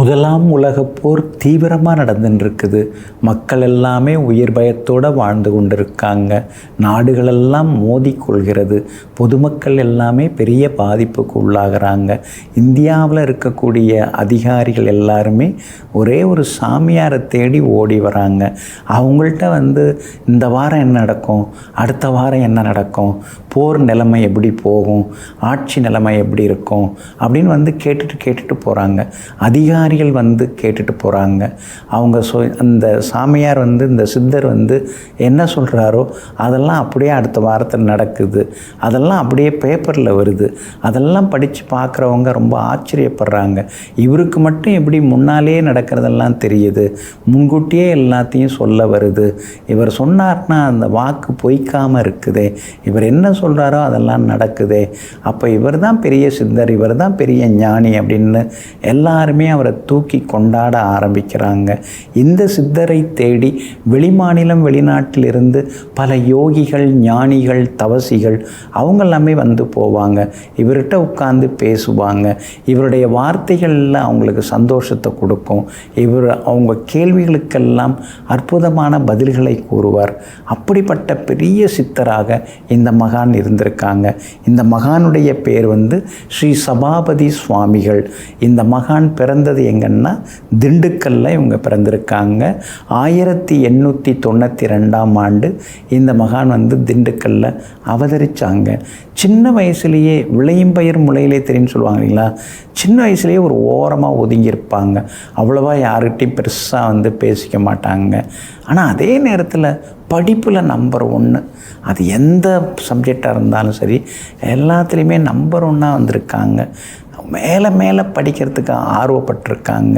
முதலாம் உலகப் போர் தீவிரமாக நடந்துட்டுருக்குது. மக்கள் எல்லாமே உயிர் பயத்தோடு வாழ்ந்து கொண்டிருக்காங்க. நாடுகளெல்லாம் மோதிக்கொள்கிறது. பொதுமக்கள் எல்லாமே பெரிய பாதிப்புக்கு உள்ளாகிறாங்க. இந்தியாவில் இருக்கக்கூடிய அதிகாரிகள் எல்லாருமே ஒரே ஒரு சாமியாரை தேடி ஓடி வராங்க. அவங்கள்ட்ட இந்த வாரம் என்ன நடக்கும், அடுத்த வாரம் என்ன நடக்கும், போர் நிலைமை எப்படி போகும், ஆட்சி நிலைமை எப்படி இருக்கும் அப்படின்னு கேட்டுட்டு போகிறாங்க. அதிகாரிகள் கேட்டுட்டு போகிறாங்க. அவங்க அந்த சாமியார் இந்த சித்தர் என்ன சொல்கிறாரோ அதெல்லாம் அப்படியே அடுத்த வாரத்தில் நடக்குது. அதெல்லாம் அப்படியே பேப்பரில் வருது. அதெல்லாம் படித்து பார்க்குறவங்க ரொம்ப ஆச்சரியப்படுறாங்க. இவருக்கு மட்டும் எப்படி முன்னாலே நடக்கிறதெல்லாம் தெரியுது, முன்கூட்டியே எல்லாத்தையும் சொல்ல வருது. இவர் சொன்னார்னா அந்த வாக்கு பொய்க்காமல் இருக்குதே, இவர் என்ன சொல்கிறாரோ அதெல்லாம் நடக்குதே, அப்போ இவர் தான் பெரிய சித்தர், இவர் தான் பெரிய ஞானி அப்படின்னு எல்லாருமே அவரை தூக்கி கொண்டாட ஆரம்பிக்கிறாங்க. இந்த சித்தரை தேடி வெளிமாநிலம் வெளிநாட்டிலிருந்து பல யோகிகள், ஞானிகள், தவசிகள் அவங்க எல்லாமே போவாங்க. இவர்கிட்ட உட்கார்ந்து பேசுவாங்க. இவருடைய வார்த்தைகளில் அவங்களுக்கு சந்தோஷத்தை கொடுக்கும். அவங்க கேள்விகளுக்கெல்லாம் அற்புதமான பதில்களை கூறுவார். அப்படிப்பட்ட பெரிய சித்தராக இந்த மகான் இருந்திருக்காங்க. இந்த மகானுடைய பேர் ஸ்ரீ சபாபதி சுவாமிகள். இந்த மகான் பிறந்தது எங்கன்னா திண்டுக்கல்ல இவங்க பிறந்திருக்காங்க. 1892ஆம் ஆண்டு இந்த மகான் திண்டுக்கல்ல அவதரித்தாங்க. சின்ன வயசுலேயே விளையும் பயிர் முளையிலே தெரியும்னு சொல்லுவாங்க இல்லைங்களா, சின்ன வயசுலேயே ஒரு ஓரமாக ஒதுங்கியிருப்பாங்க. அவ்வளோவா யார்கிட்டையும் பெருசாக பேசிக்க மாட்டாங்க. ஆனால் அதே நேரத்தில் படிப்பில் நம்பர் 1. அது எந்த சப்ஜெக்டாக இருந்தாலும் சரி எல்லாத்துலேயுமே நம்பர் 1ஆக வந்திருக்காங்க. மேலே மேலே படிக்கிறதுக்கு ஆர்வப்பட்டிருக்காங்க.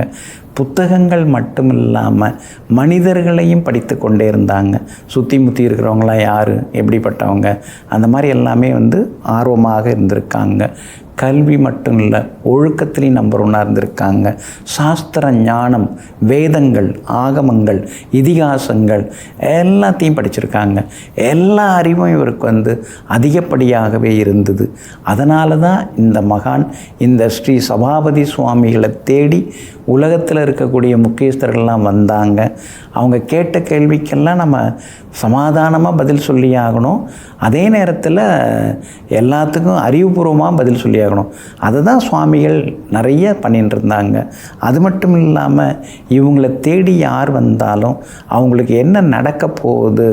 புத்தகங்கள் மட்டும் இல்லாமல் மனிதர்களையும் படித்து கொண்டே இருந்தாங்க. சுற்றி முற்றி இருக்கிறவங்களாம் யார், எப்படிப்பட்டவங்க, அந்த மாதிரி எல்லாமே ஆர்வமாக இருந்திருக்காங்க. கல்வி மட்டும் இல்லை, ஒழுக்கத்திலையும் நம்பர் 1ஆக இருந்திருக்காங்க. சாஸ்திர ஞானம், வேதங்கள், ஆகமங்கள், இதிகாசங்கள் எல்லாத்தையும் படிச்சிருக்காங்க. எல்லா அறிவும் இவருக்கு அதிகப்படியாகவே இருந்தது. அதனால தான் இந்த மகான் இந்த ஸ்ரீ சபாபதி சுவாமிகளை தேடி உலகத்தில் இருக்கக்கூடிய முக்கியஸ்தர்கள்லாம் வந்தாங்க. அவங்க கேட்ட கேள்விக்கெல்லாம் நம்ம சமாதானமாக பதில் சொல்லி ஆகணும். அதே நேரத்தில் எல்லாத்துக்கும் அறிவுபூர்வமாக பதில் சொல்லி ஆகணும். அதை தான் சுவாமிகள் நிறைய பண்ணிட்டு இருந்தாங்க. அது மட்டும் இல்லாமல் இவங்களை தேடி யார் வந்தாலும் அவங்களுக்கு என்ன நடக்க போகுது,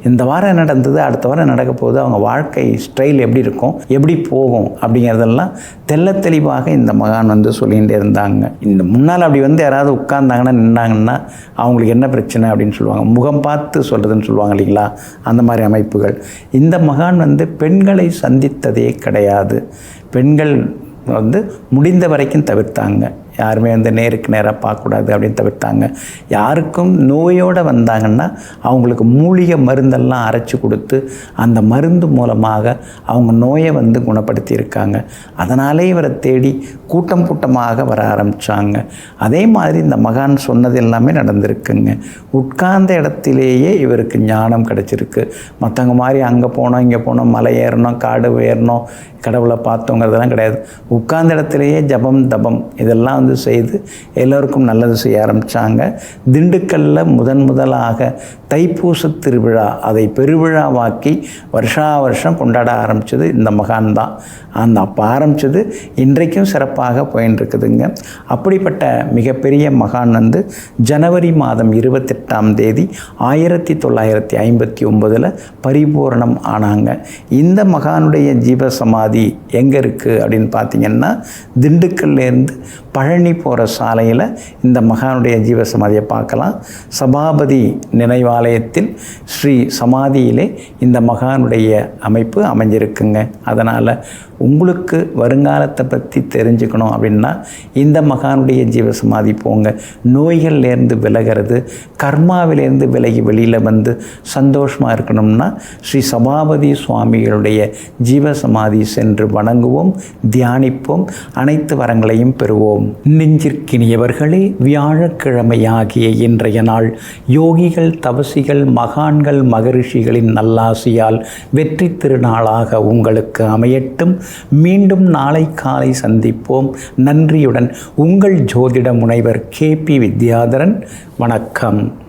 இந்த வாரம் என்ன நடந்தது, அடுத்த வாரம் நடக்க போகுது, அவங்க வாழ்க்கை ஸ்டைல் எப்படி இருக்கும், எப்படி போகும் அப்படிங்கிறதெல்லாம் தெள்ள தெளிவாக இந்த மகான் சொல்லிகிட்டே இருந்தாங்க. இந்த முன்னால் அப்படி யாராவது உட்கார்ந்தாங்கன்னா நின்னாங்கன்னா அவங்களுக்கு என்ன பிரச்சனை அப்படின்னு சொல்லுவாங்க. முகம் பார்த்து சொல்கிறதுன்னு சொல்லுவாங்க இல்லைங்களா, அந்த மாதிரி அமைப்புகள். இந்த மகான் பெண்களை சந்தித்ததே கிடையாது. பெண்கள் முடிந்த வரைக்கும் தவிர்த்தாங்க. யாருமே நேருக்கு நேராக பார்க்கக்கூடாது அப்படின்னு தவிர்த்தாங்க. யாருக்கும் நோயோடு வந்தாங்கன்னா அவங்களுக்கு மூலிகை மருந்தெல்லாம் அரைச்சி கொடுத்து அந்த மருந்து மூலமாக அவங்க நோயை குணப்படுத்தியிருக்காங்க. அதனாலே இவரை தேடி கூட்டம் கூட்டமாக வர ஆரம்பித்தாங்க. அதே மாதிரி இந்த மகான் சொன்னது எல்லாமே நடந்திருக்குங்க. உட்கார்ந்த இடத்திலேயே இவருக்கு ஞானம் கிடச்சிருக்கு. மற்றவங்க மாதிரி அங்கே போனோம், இங்கே போனோம், மலை ஏறணும், காடு ஏறணும், கடவுளை பார்த்தோங்கிறதெல்லாம் கிடையாது. உட்கார்ந்த இடத்துலையே ஜபம், தபம் இதெல்லாம் செய்து எல்லோருக்கும் நல்லது செய்ய ஆரம்பித்தாங்க. திண்டுக்கல்லில் முதலாக தைப்பூச திருவிழா அதை பெருவிழாவாக்கி வருஷா வருஷம் கொண்டாட ஆரம்பித்தது இந்த மகான் தான். அந்த அப்போ ஆரம்பித்தது இன்றைக்கும் சிறப்பாக போயின்ட்டுருக்குதுங்க. அப்படிப்பட்ட மிகப்பெரிய மகான் ஜனவரி மாதம் 28ஆம் தேதி 1959 பரிபூரணம் ஆனாங்க. இந்த மகானுடைய ஜீவசமாதி எங்கே இருக்குது அப்படின்னு பார்த்தீங்கன்னா திண்டுக்கல்லேருந்து பழனி போகிற சாலையில் இந்த மகானுடைய ஜீவசமாதியை பார்க்கலாம். சபாபதி நினைவாலயத்தில் ஸ்ரீ சமாதியிலே இந்த மகானுடைய அமைப்பு அமைஞ்சிருக்குங்க. அதனால் உங்களுக்கு வருங்காலத்தை பற்றி தெரிஞ்சுக்கணும் அப்படின்னா இந்த மகானுடைய ஜீவசமாதி போங்க. நோய்கள்லேருந்து விலகிறது, கர்மாவிலேருந்து விலகி வெளியில் சந்தோஷமாக இருக்கணும்னா ஸ்ரீ சபாபதி சுவாமிகளுடைய ஜீவசமாதி சென்று வணங்குவோம், தியானிப்போம், அனைத்து வரங்களையும் பெறுவோம். நெஞ்சிற்கினியவர்களே, வியாழக்கிழமையாகிய இன்றைய நாள் யோகிகள், தவசிகள், மகான்கள், மகரிஷிகளின் நல்லாசியால் வெற்றி திருநாளாக உங்களுக்கு அமையட்டும். மீண்டும் நாளை காலை சந்திப்போம். நன்றியுடன் உங்கள் ஜோதிட முனைவர் KP வித்யாதரன். வணக்கம்.